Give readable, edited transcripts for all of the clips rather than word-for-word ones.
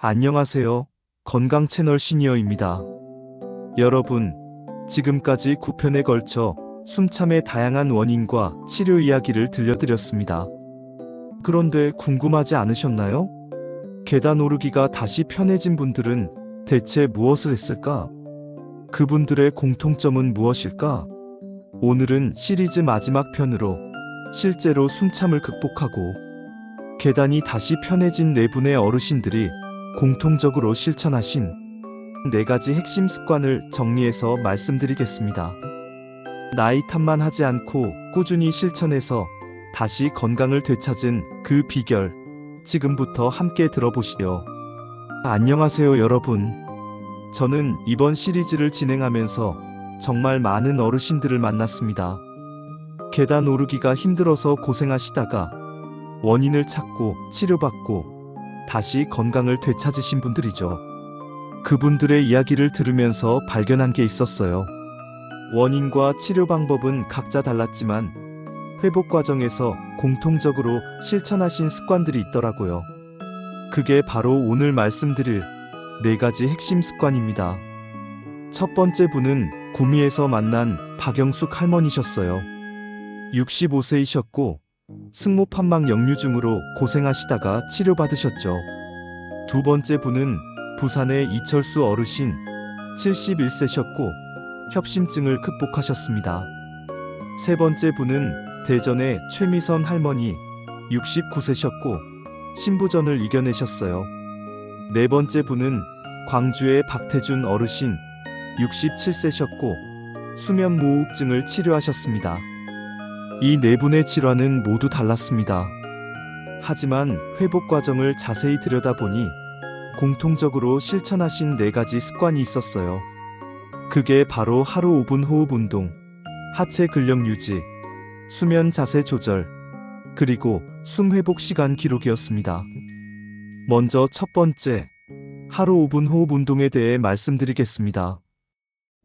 안녕하세요. 건강 채널 시니어입니다. 여러분, 지금까지 9편에 걸쳐 숨참의 다양한 원인과 치료 이야기를 들려드렸습니다. 그런데 궁금하지 않으셨나요? 계단 오르기가 다시 편해진 분들은 대체 무엇을 했을까? 그분들의 공통점은 무엇일까? 오늘은 시리즈 마지막 편으로 실제로 숨참을 극복하고 계단이 다시 편해진 네 분의 어르신들이 공통적으로 실천하신 4가지 핵심 습관을 정리해서 말씀드리겠습니다. 나이 탓만 하지 않고 꾸준히 실천해서 다시 건강을 되찾은 그 비결, 지금부터 함께 들어보시죠. 안녕하세요 여러분. 저는 이번 시리즈를 진행하면서 정말 많은 어르신들을 만났습니다. 계단 오르기가 힘들어서 고생하시다가 원인을 찾고 치료받고 다시 건강을 되찾으신 분들이죠. 그분들의 이야기를 들으면서 발견한 게 있었어요. 원인과 치료 방법은 각자 달랐지만 회복 과정에서 공통적으로 실천하신 습관들이 있더라고요. 그게 바로 오늘 말씀드릴 4가지 핵심 습관입니다. 첫 번째 분은 구미에서 만난 박영숙 할머니셨어요. 65세이셨고 승모판막 역류증으로 고생하시다가 치료받으셨죠. 두 번째 분은 부산의 이철수 어르신 71세셨고 협심증을 극복하셨습니다. 세 번째 분은 대전의 최미선 할머니 69세셨고 신부전을 이겨내셨어요. 네 번째 분은 광주의 박태준 어르신 67세셨고 수면무호흡증을 치료하셨습니다. 이 네 분의 질환은 모두 달랐습니다. 하지만 회복 과정을 자세히 들여다보니 공통적으로 실천하신 4가지 습관이 있었어요. 그게 바로 하루 5분 호흡 운동, 하체 근력 유지, 수면 자세 조절, 그리고 숨 회복 시간 기록이었습니다. 먼저 첫 번째, 하루 5분 호흡 운동에 대해 말씀드리겠습니다.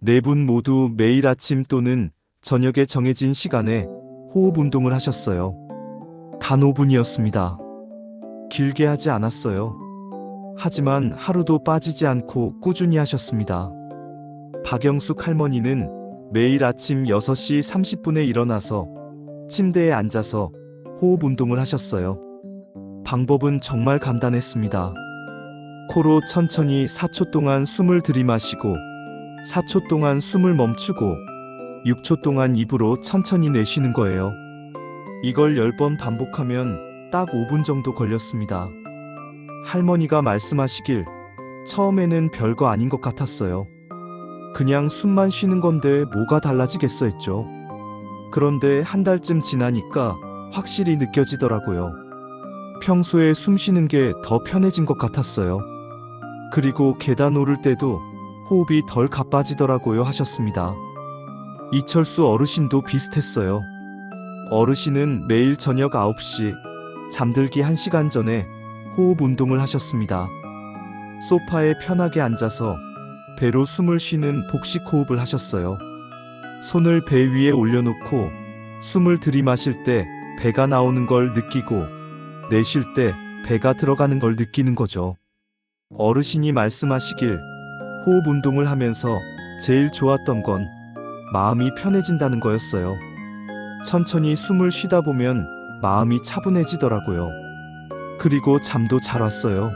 4분 모두 매일 아침 또는 저녁에 정해진 시간에 호흡 운동을 하셨어요. 단 5분이었습니다. 길게 하지 않았어요. 하지만 하루도 빠지지 않고 꾸준히 하셨습니다. 박영숙 할머니는 매일 아침 6시 30분에 일어나서 침대에 앉아서 호흡 운동을 하셨어요. 방법은 정말 간단했습니다. 코로 천천히 4초 동안 숨을 들이마시고 4초 동안 숨을 멈추고 6초 동안 입으로 천천히 내쉬는 거예요. 이걸 10번 반복하면 딱 5분 정도 걸렸습니다. 할머니가 말씀하시길 처음에는 별거 아닌 것 같았어요. 그냥 숨만 쉬는 건데 뭐가 달라지겠어 했죠. 그런데 한 달쯤 지나니까 확실히 느껴지더라고요. 평소에 숨 쉬는 게 더 편해진 것 같았어요. 그리고 계단 오를 때도 호흡이 덜 가빠지더라고요 하셨습니다. 이철수 어르신도 비슷했어요. 어르신은 매일 저녁 9시 잠들기 1시간 전에 호흡 운동을 하셨습니다. 소파에 편하게 앉아서 배로 숨을 쉬는 복식 호흡을 하셨어요. 손을 배 위에 올려놓고 숨을 들이마실 때 배가 나오는 걸 느끼고 내쉴 때 배가 들어가는 걸 느끼는 거죠. 어르신이 말씀하시길 호흡 운동을 하면서 제일 좋았던 건 마음이 편해진다는 거였어요. 천천히 숨을 쉬다 보면 마음이 차분해지더라고요. 그리고 잠도 잘 왔어요.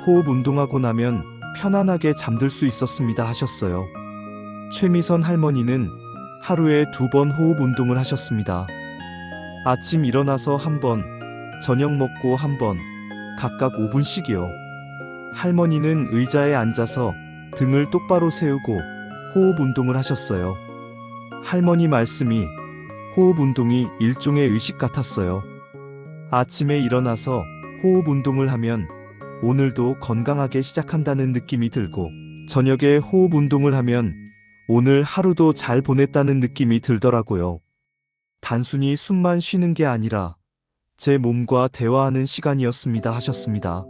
호흡 운동하고 나면 편안하게 잠들 수 있었습니다 하셨어요. 최미선 할머니는 하루에 2번 호흡 운동을 하셨습니다. 아침 일어나서 1번, 저녁 먹고 1번, 각각 5분씩이요. 할머니는 의자에 앉아서 등을 똑바로 세우고 호흡 운동을 하셨어요. 할머니 말씀이 호흡 운동이 일종의 의식 같았어요. 아침에 일어나서 호흡 운동을 하면 오늘도 건강하게 시작한다는 느낌이 들고 저녁에 호흡 운동을 하면 오늘 하루도 잘 보냈다는 느낌이 들더라고요. 단순히 숨만 쉬는 게 아니라 제 몸과 대화하는 시간이었습니다 하셨습니다.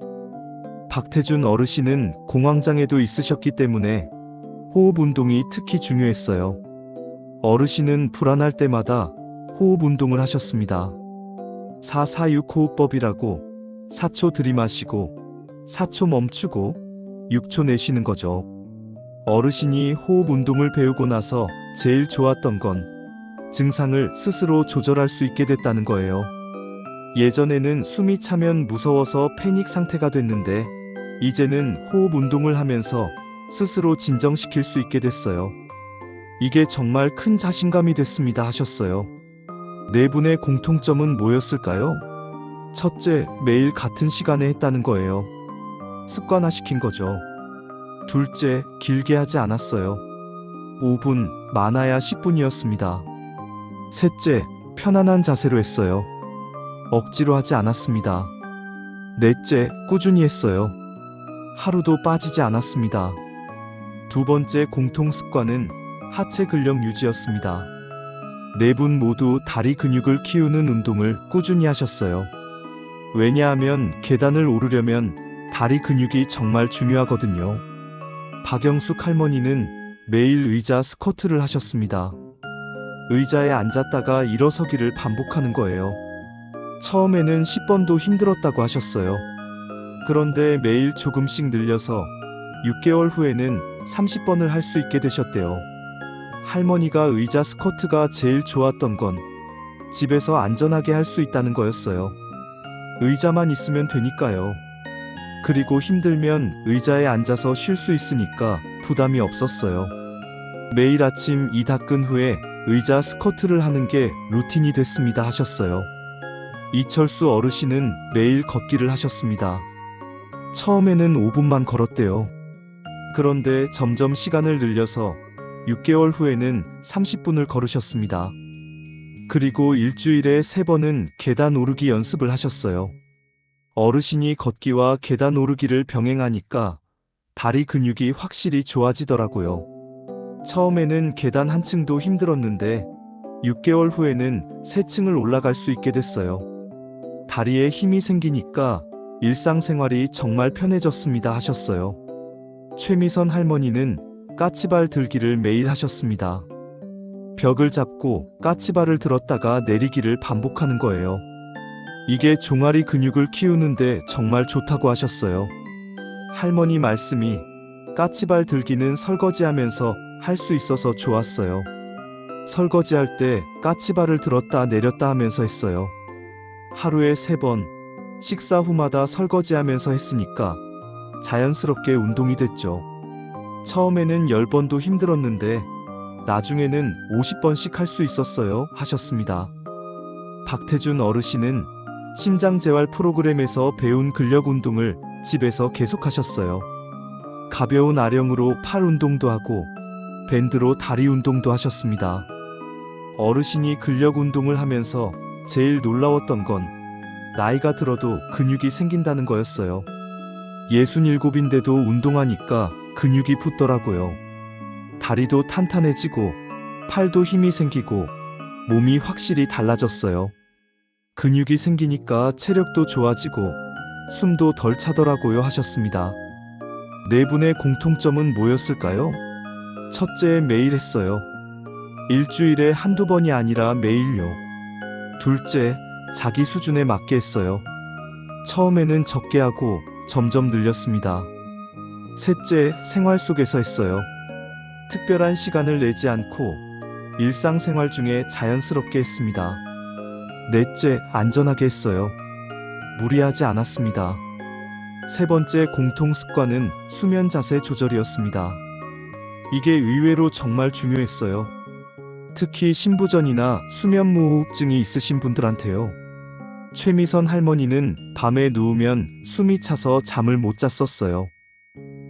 박태준 어르신은 공황장애도 있으셨기 때문에 호흡 운동이 특히 중요했어요. 어르신은 불안할 때마다 호흡 운동을 하셨습니다. 446 호흡법이라고 4초 들이마시고 4초 멈추고 6초 내쉬는 거죠. 어르신이 호흡 운동을 배우고 나서 제일 좋았던 건 증상을 스스로 조절할 수 있게 됐다는 거예요. 예전에는 숨이 차면 무서워서 패닉 상태가 됐는데 이제는 호흡 운동을 하면서 스스로 진정시킬 수 있게 됐어요. 이게 정말 큰 자신감이 됐습니다 하셨어요. 네 분의 공통점은 뭐였을까요? 첫째, 매일 같은 시간에 했다는 거예요. 습관화시킨 거죠. 둘째, 길게 하지 않았어요. 5분, 많아야 10분이었습니다. 셋째, 편안한 자세로 했어요. 억지로 하지 않았습니다. 넷째, 꾸준히 했어요. 하루도 빠지지 않았습니다. 두 번째 공통 습관은 하체 근력 유지였습니다. 네 분 모두 다리 근육을 키우는 운동을 꾸준히 하셨어요. 왜냐하면 계단을 오르려면 다리 근육이 정말 중요하거든요. 박영숙 할머니는 매일 의자 스쿼트를 하셨습니다. 의자에 앉았다가 일어서기를 반복하는 거예요. 처음에는 10번도 힘들었다고 하셨어요. 그런데 매일 조금씩 늘려서 6개월 후에는 30번을 할 수 있게 되셨대요. 할머니가 의자 스쿼트가 제일 좋았던 건 집에서 안전하게 할 수 있다는 거였어요. 의자만 있으면 되니까요. 그리고 힘들면 의자에 앉아서 쉴 수 있으니까 부담이 없었어요. 매일 아침 이 닦은 후에 의자 스쿼트를 하는 게 루틴이 됐습니다 하셨어요. 이철수 어르신은 매일 걷기를 하셨습니다. 처음에는 5분만 걸었대요. 그런데 점점 시간을 늘려서 6개월 후에는 30분을 걸으셨습니다. 그리고 일주일에 3번은 계단 오르기 연습을 하셨어요. 어르신이 걷기와 계단 오르기를 병행하니까 다리 근육이 확실히 좋아지더라고요. 처음에는 계단 한 층도 힘들었는데 6개월 후에는 3층을 올라갈 수 있게 됐어요. 다리에 힘이 생기니까 일상생활이 정말 편해졌습니다 하셨어요. 최미선 할머니는 까치발 들기를 매일 하셨습니다. 벽을 잡고 까치발을 들었다가 내리기를 반복하는 거예요. 이게 종아리 근육을 키우는데 정말 좋다고 하셨어요. 할머니 말씀이 까치발 들기는 설거지하면서 할 수 있어서 좋았어요. 설거지할 때 까치발을 들었다 내렸다 하면서 했어요. 하루에 3번, 식사 후마다 설거지하면서 했으니까 자연스럽게 운동이 됐죠. 처음에는 10번도 힘들었는데 나중에는 50번씩 할 수 있었어요 하셨습니다. 박태준 어르신은 심장재활 프로그램에서 배운 근력 운동을 집에서 계속하셨어요. 가벼운 아령으로 팔 운동도 하고 밴드로 다리 운동도 하셨습니다. 어르신이 근력 운동을 하면서 제일 놀라웠던 건 나이가 들어도 근육이 생긴다는 거였어요. 67인데도 운동하니까 근육이 붙더라고요. 다리도 탄탄해지고 팔도 힘이 생기고 몸이 확실히 달라졌어요. 근육이 생기니까 체력도 좋아지고 숨도 덜 차더라고요 하셨습니다. 네 분의 공통점은 뭐였을까요? 첫째, 매일 했어요. 일주일에 한두 번이 아니라 매일요. 둘째, 자기 수준에 맞게 했어요. 처음에는 적게 하고 점점 늘렸습니다. 셋째, 생활 속에서 했어요. 특별한 시간을 내지 않고 일상생활 중에 자연스럽게 했습니다. 넷째, 안전하게 했어요. 무리하지 않았습니다. 세 번째 공통 습관은 수면 자세 조절이었습니다. 이게 의외로 정말 중요했어요. 특히 신부전이나 수면무호흡증이 있으신 분들한테요. 최미선 할머니는 밤에 누우면 숨이 차서 잠을 못 잤었어요.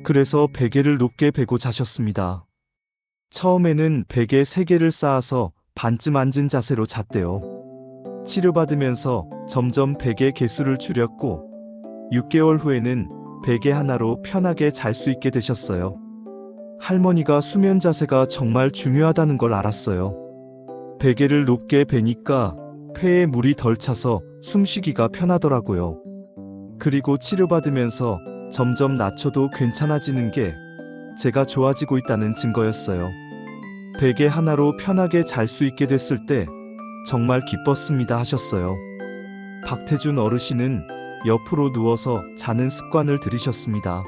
그래서 베개를 높게 베고 자셨습니다. 처음에는 베개 3개를 쌓아서 반쯤 앉은 자세로 잤대요. 치료받으면서 점점 베개 개수를 줄였고 6개월 후에는 베개 하나로 편하게 잘 수 있게 되셨어요. 할머니가 수면 자세가 정말 중요하다는 걸 알았어요. 베개를 높게 베니까 폐에 물이 덜 차서 숨쉬기가 편하더라고요. 그리고 치료받으면서 점점 낮춰도 괜찮아지는 게 제가 좋아지고 있다는 증거였어요. 베개 하나로 편하게 잘 수 있게 됐을 때 정말 기뻤습니다 하셨어요. 박태준 어르신은 옆으로 누워서 자는 습관을 들이셨습니다.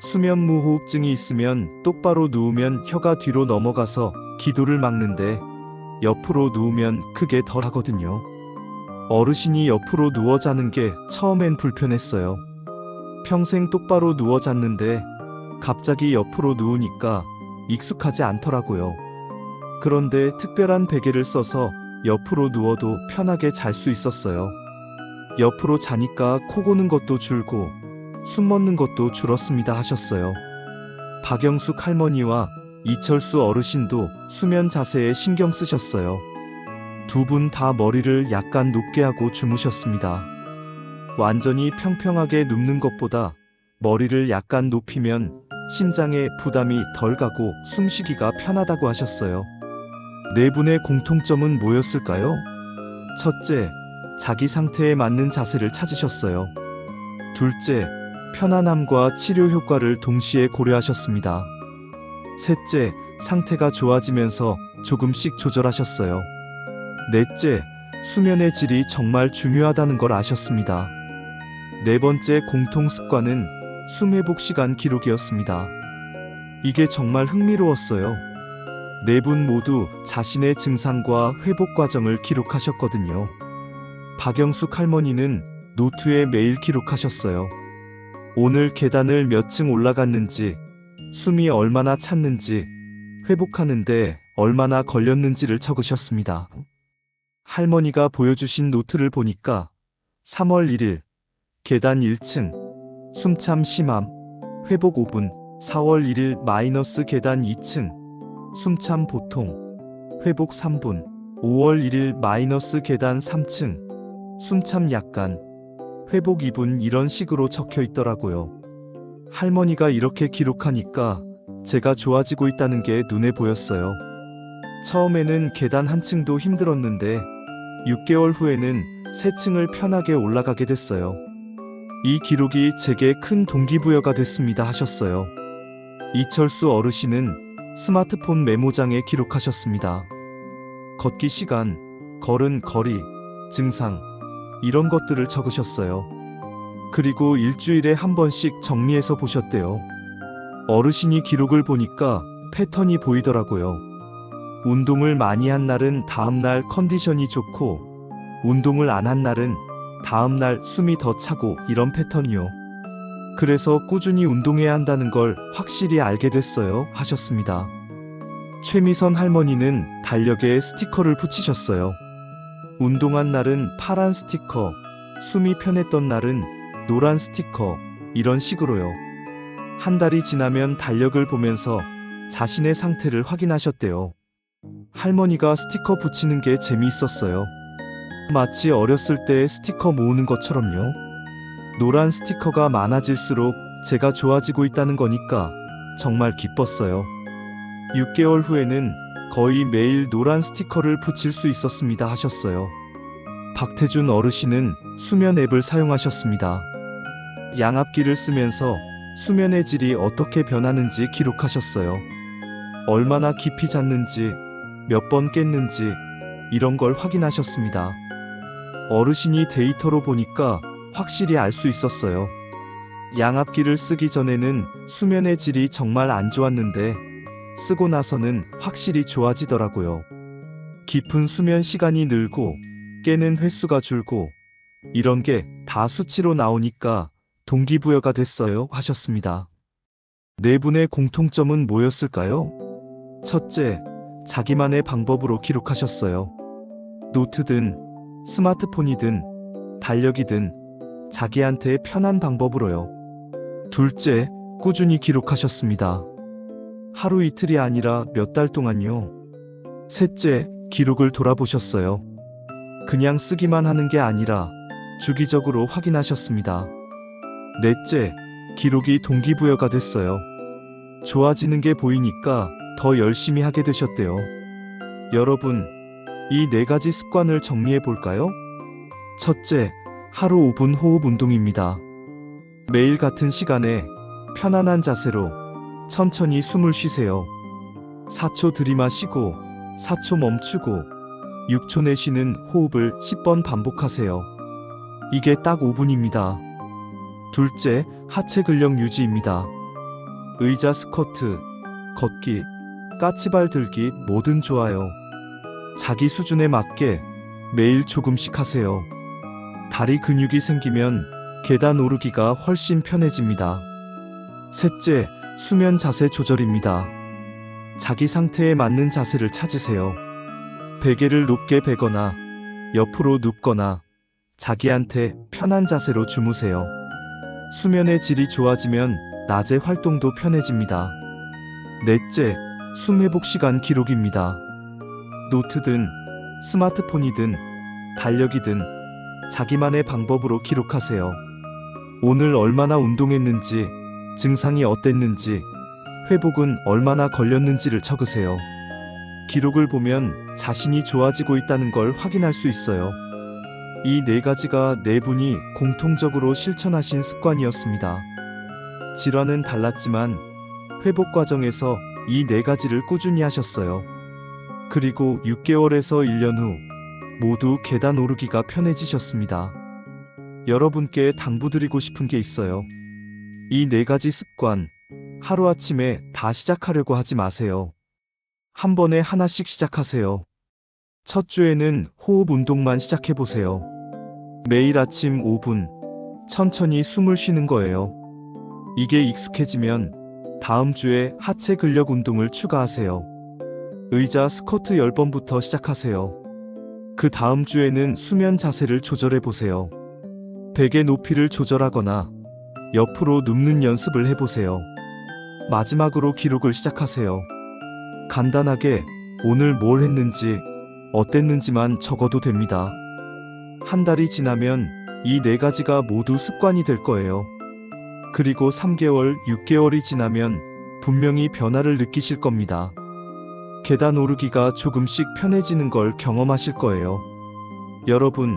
수면무호흡증이 있으면 똑바로 누우면 혀가 뒤로 넘어가서 기도를 막는데 옆으로 누우면 그게 덜 하거든요. 어르신이 옆으로 누워 자는 게 처음엔 불편했어요. 평생 똑바로 누워 잤는데 갑자기 옆으로 누우니까 익숙하지 않더라고요. 그런데 특별한 베개를 써서 옆으로 누워도 편하게 잘 수 있었어요. 옆으로 자니까 코 고는 것도 줄고 숨 멎는 것도 줄었습니다 하셨어요. 박영숙 할머니와 이철수 어르신도 수면 자세에 신경 쓰셨어요. 두 분 다 머리를 약간 높게 하고 주무셨습니다. 완전히 평평하게 눕는 것보다 머리를 약간 높이면 심장에 부담이 덜 가고 숨쉬기가 편하다고 하셨어요. 네 분의 공통점은 뭐였을까요? 첫째, 자기 상태에 맞는 자세를 찾으셨어요. 둘째, 편안함과 치료 효과를 동시에 고려하셨습니다. 셋째, 상태가 좋아지면서 조금씩 조절하셨어요. 넷째, 수면의 질이 정말 중요하다는 걸 아셨습니다. 네 번째 공통 습관은 숨 회복 시간 기록이었습니다. 이게 정말 흥미로웠어요. 네 분 모두 자신의 증상과 회복 과정을 기록하셨거든요. 박영숙 할머니는 노트에 매일 기록하셨어요. 오늘 계단을 몇 층 올라갔는지, 숨이 얼마나 찼는지, 회복하는데 얼마나 걸렸는지를 적으셨습니다. 할머니가 보여주신 노트를 보니까 3월 1일, 계단 1층, 숨참 심함, 회복 5분, 4월 1일 마이너스 계단 2층, 숨참 보통, 회복 3분, 5월 1일 마이너스 계단 3층, 숨참 약간, 회복 2분 이런 식으로 적혀 있더라고요. 할머니가 이렇게 기록하니까 제가 좋아지고 있다는 게 눈에 보였어요. 처음에는 계단 한 층도 힘들었는데 6개월 후에는 3층을 편하게 올라가게 됐어요. 이 기록이 제게 큰 동기부여가 됐습니다 하셨어요. 이철수 어르신은 스마트폰 메모장에 기록하셨습니다. 걷기 시간, 걸은 거리, 증상, 이런 것들을 적으셨어요. 그리고 일주일에 한 번씩 정리해서 보셨대요. 어르신이 기록을 보니까 패턴이 보이더라고요. 운동을 많이 한 날은 다음날 컨디션이 좋고, 운동을 안 한 날은 다음날 숨이 더 차고 이런 패턴이요. 그래서 꾸준히 운동해야 한다는 걸 확실히 알게 됐어요 하셨습니다. 최미선 할머니는 달력에 스티커를 붙이셨어요. 운동한 날은 파란 스티커, 숨이 편했던 날은 노란 스티커, 이런 식으로요. 한 달이 지나면 달력을 보면서 자신의 상태를 확인하셨대요. 할머니가 스티커 붙이는 게 재미있었어요. 마치 어렸을 때 스티커 모으는 것처럼요. 노란 스티커가 많아질수록 제가 좋아지고 있다는 거니까 정말 기뻤어요. 6개월 후에는 거의 매일 노란 스티커를 붙일 수 있었습니다 하셨어요. 박태준 어르신은 수면 앱을 사용하셨습니다. 양압기를 쓰면서 수면의 질이 어떻게 변하는지 기록하셨어요. 얼마나 깊이 잤는지, 몇 번 깼는지 이런 걸 확인하셨습니다. 어르신이 데이터로 보니까 확실히 알 수 있었어요. 양압기를 쓰기 전에는 수면의 질이 정말 안 좋았는데 쓰고 나서는 확실히 좋아지더라고요. 깊은 수면 시간이 늘고 깨는 횟수가 줄고 이런 게 다 수치로 나오니까 동기부여가 됐어요 하셨습니다. 네 분의 공통점은 뭐였을까요? 첫째, 자기만의 방법으로 기록하셨어요. 노트든 스마트폰이든 달력이든 자기한테 편한 방법으로요. 둘째, 꾸준히 기록하셨습니다. 하루 이틀이 아니라 몇 달 동안요. 셋째, 기록을 돌아보셨어요. 그냥 쓰기만 하는 게 아니라 주기적으로 확인하셨습니다. 넷째, 기록이 동기부여가 됐어요. 좋아지는 게 보이니까 더 열심히 하게 되셨대요. 여러분, 이 네 가지 습관을 정리해 볼까요? 첫째, 하루 5분 호흡 운동입니다. 매일 같은 시간에 편안한 자세로 천천히 숨을 쉬세요. 4초 들이마시고 4초 멈추고 6초 내쉬는 호흡을 10번 반복하세요. 이게 딱 5분입니다. 둘째, 하체 근력 유지입니다. 의자 스쿼트, 걷기, 까치발 들기 뭐든 좋아요. 자기 수준에 맞게 매일 조금씩 하세요. 다리 근육이 생기면 계단 오르기가 훨씬 편해집니다. 셋째, 수면 자세 조절입니다. 자기 상태에 맞는 자세를 찾으세요. 베개를 높게 베거나 옆으로 눕거나 자기한테 편한 자세로 주무세요. 수면의 질이 좋아지면 낮에 활동도 편해집니다. 넷째, 숨 회복 시간 기록입니다. 노트든 스마트폰이든 달력이든 자기만의 방법으로 기록하세요. 오늘 얼마나 운동했는지, 증상이 어땠는지, 회복은 얼마나 걸렸는지를 적으세요. 기록을 보면 자신이 좋아지고 있다는 걸 확인할 수 있어요. 이 네 가지가 네 분이 공통적으로 실천하신 습관이었습니다. 질환은 달랐지만 회복 과정에서 이 네 가지를 꾸준히 하셨어요. 그리고 6개월에서 1년 후 모두 계단 오르기가 편해지셨습니다. 여러분께 당부드리고 싶은 게 있어요. 이 네 가지 습관, 하루아침에 다 시작하려고 하지 마세요. 한 번에 하나씩 시작하세요. 첫 주에는 호흡 운동만 시작해보세요. 매일 아침 5분, 천천히 숨을 쉬는 거예요. 이게 익숙해지면 다음 주에 하체 근력 운동을 추가하세요. 의자 스쿼트 10번부터 시작하세요. 그 다음 주에는 수면 자세를 조절해보세요. 베개 높이를 조절하거나 옆으로 눕는 연습을 해보세요. 마지막으로 기록을 시작하세요. 간단하게 오늘 뭘 했는지, 어땠는지만 적어도 됩니다. 한 달이 지나면 이 네 가지가 모두 습관이 될 거예요. 그리고 3개월, 6개월이 지나면 분명히 변화를 느끼실 겁니다. 계단 오르기가 조금씩 편해지는 걸 경험하실 거예요. 여러분,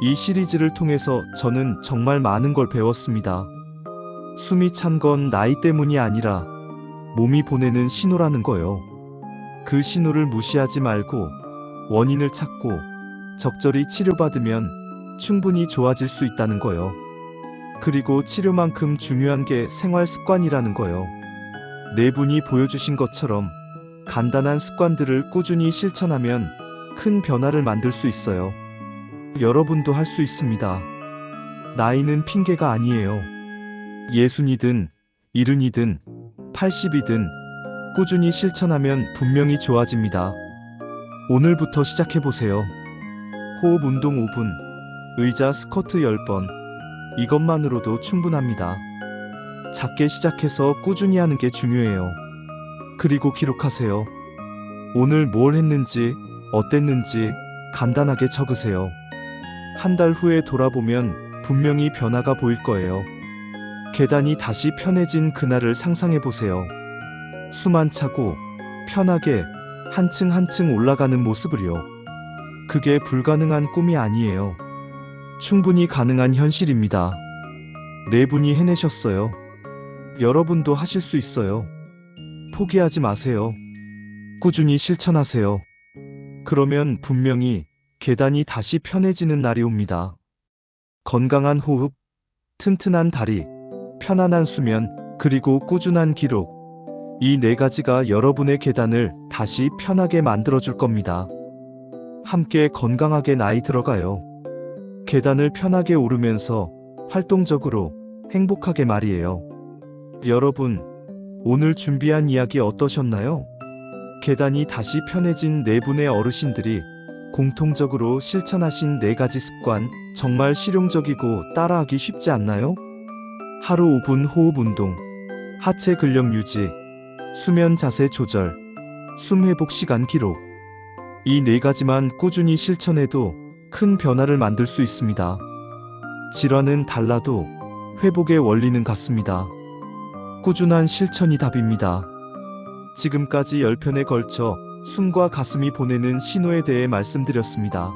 이 시리즈를 통해서 저는 정말 많은 걸 배웠습니다. 숨이 찬 건 나이 때문이 아니라 몸이 보내는 신호라는 거요. 그 신호를 무시하지 말고 원인을 찾고 적절히 치료받으면 충분히 좋아질 수 있다는 거요. 그리고 치료만큼 중요한 게 생활 습관이라는 거요. 네 분이 보여주신 것처럼 간단한 습관들을 꾸준히 실천하면 큰 변화를 만들 수 있어요. 여러분도 할 수 있습니다. 나이는 핑계가 아니에요. 60이든 70이든 80이든 꾸준히 실천하면 분명히 좋아집니다. 오늘부터 시작해보세요. 호흡 운동 5분, 의자 스쿼트 10번. 이것만으로도 충분합니다. 작게 시작해서 꾸준히 하는 게 중요해요. 그리고 기록하세요. 오늘 뭘 했는지, 어땠는지 간단하게 적으세요. 한 달 후에 돌아보면 분명히 변화가 보일 거예요. 계단이 다시 편해진 그날을 상상해보세요. 숨 안 차고 편하게 한층 한층 올라가는 모습을요. 그게 불가능한 꿈이 아니에요. 충분히 가능한 현실입니다. 네 분이 해내셨어요. 여러분도 하실 수 있어요. 포기하지 마세요. 꾸준히 실천하세요. 그러면 분명히 계단이 다시 편해지는 날이 옵니다. 건강한 호흡, 튼튼한 다리, 편안한 수면, 그리고 꾸준한 기록. 이 네 가지가 여러분의 계단을 다시 편하게 만들어줄 겁니다. 함께 건강하게 나이 들어가요. 계단을 편하게 오르면서 활동적으로 행복하게 말이에요. 여러분, 오늘 준비한 이야기 어떠셨나요? 계단이 다시 편해진 네 분의 어르신들이 공통적으로 실천하신 네 가지 습관, 정말 실용적이고 따라하기 쉽지 않나요? 하루 5분 호흡 운동, 하체 근력 유지, 수면 자세 조절, 숨 회복 시간 기록. 이 네 가지만 꾸준히 실천해도 큰 변화를 만들 수 있습니다. 질환은 달라도 회복의 원리는 같습니다. 꾸준한 실천이 답입니다. 지금까지 10편에 걸쳐 숨과 가슴이 보내는 신호에 대해 말씀드렸습니다.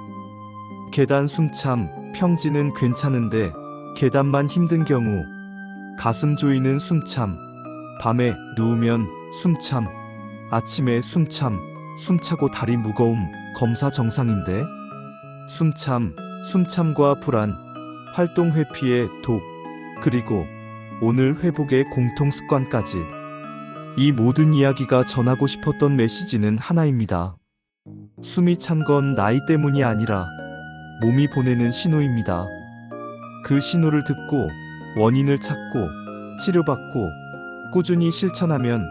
계단 숨참, 평지는 괜찮은데 계단만 힘든 경우, 가슴 조이는 숨참, 밤에 누우면 숨참, 아침에 숨참, 숨차고 다리 무거움, 검사 정상인데? 숨참과 불안, 활동 회피의 독, 그리고 오늘 회복의 공통 습관까지. 이 모든 이야기가 전하고 싶었던 메시지는 하나입니다. 숨이 찬 건 나이 때문이 아니라 몸이 보내는 신호입니다. 그 신호를 듣고 원인을 찾고 치료받고 꾸준히 실천하면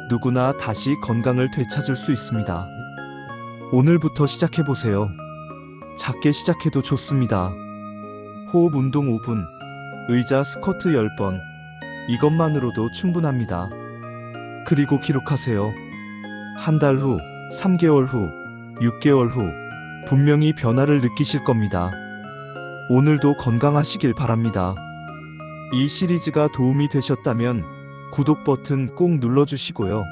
누구나 다시 건강을 되찾을 수 있습니다. 오늘부터 시작해보세요. 작게 시작해도 좋습니다. 호흡 운동 5분, 의자 스쿼트 10번. 이것만으로도 충분합니다. 그리고 기록하세요. 한 달 후, 3개월 후, 6개월 후, 분명히 변화를 느끼실 겁니다. 오늘도 건강하시길 바랍니다. 이 시리즈가 도움이 되셨다면 구독 버튼 꼭 눌러주시고요.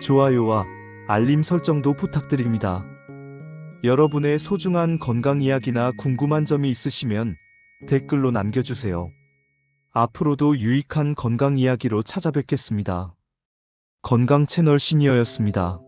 좋아요와 알림 설정도 부탁드립니다. 여러분의 소중한 건강 이야기나 궁금한 점이 있으시면 댓글로 남겨주세요. 앞으로도 유익한 건강 이야기로 찾아뵙겠습니다. 건강 채널 시니어였습니다.